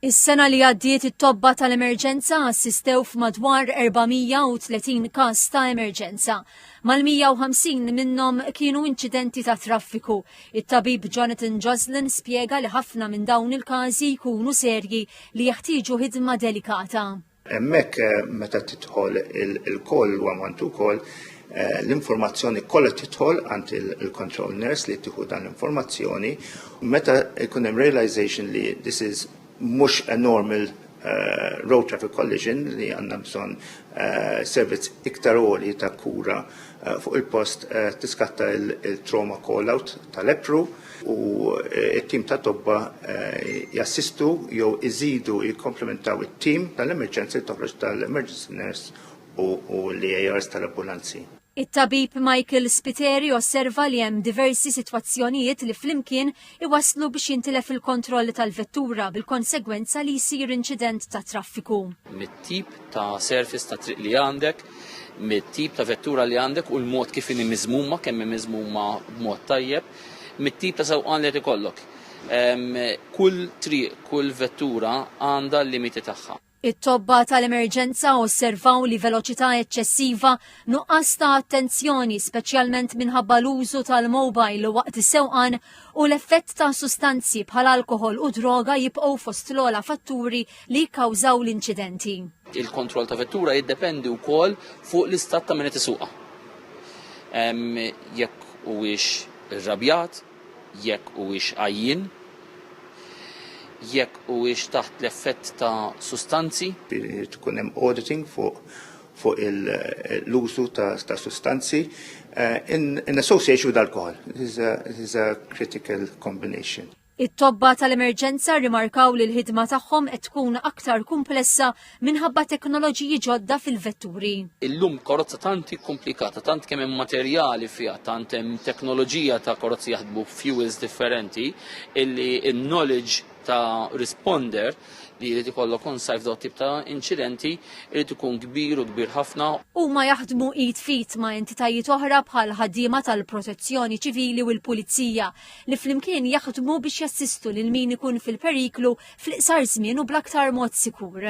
Is-sena li għaddiet it-tobba tal-emerġenza assistew f'madwar 430 każ ta' emerġenza. Mal-150 minnhom kienu inċidenti ta' traffiku. It-tabib Jonathan Joslin spjega li ħafna minn dawn il-każi jkunu serji li jeħtieġu ħidma delikata. Hemmhekk meta tidħol il-call 112 call, l-informazzjoni kollha tidħol għand il-control nurse li tieħu dan l-informazzjoni. Meta jkun hemm realization li this is mhux a normal road traffic collision li għandna bżonn servizz iktar għoli ta' kura fuq il-post tiskatta il-trauma call-out tal-EPRU u it-tim ta' tobba jassistu jew iżidu jikkomplementaw it-tim tal-emerġenzi toħroġ tal-emergency nurse u l-ARs tal-ambulanzi. It-tabib Michael Spiteri osserva li hemm diversi sitwazzjonijiet li flimkien iwasslu biex jintilef il-kontroll tal-vettura bil-konsegwenza li jsir inċident ta' traffiku. Mit-tip ta' service ta' triq li għandek, mit-tip ta' vettura li għandek u l-mod kif inni miżmuma, kemm miżmuma b'mod tajjeb, mit-tip ta' sewqan li ikollok. Kull triq, kull vettura għandha l-limiti tagħha. It-tobba tal-emerġenza osservaw li veloċità eċċessiva, nuqqas ta' attenzjoni speċjalment minħabba l-użu tal-mobile waqt is-sewqan u l-effett ta' sustanzi bħal alkohol u droga jibqgħu fost l-ogħla fatturi li kkawżaw l-inċidenti. Il-kontroll ta' vettura jiddependi wkoll fuq l-istat ta' min qed isuqha. Jekk huwiex irrabjat, jekk huwiex għajjin, jekk huwiex taħt l-effett ta' sustanzi. Tkun hemm auditing fuq l-użu ta' sustanzi in association with alcohol. This is a critical combination. It-tobba tal-emerġenza rimarkaw li l-ħidma tagħhom qed tkun aktar komplessa minħabba teknoloġiji ġodda fil-vetturi. Illum karozza tanti komplikata, tant kemm hemm materjali fiha, tant hemm teknoloġija ta' karozzi jaħdmu fuels differenti, illi in-knowledge ta' responder li jrid ikollok konsajf dawn tip ta' inċidenti jrid ikun kbir u kbir ħafna. Huma jaħdmu id fit ma' entitajiet oħra bħal ħaddiema tal-protezzjoni ċivili u l-pulizija li flimkien jaħdmu biex jassistu lil min ikun fil-periklu fl-iqsar żmien u bl-aktar mod sikur.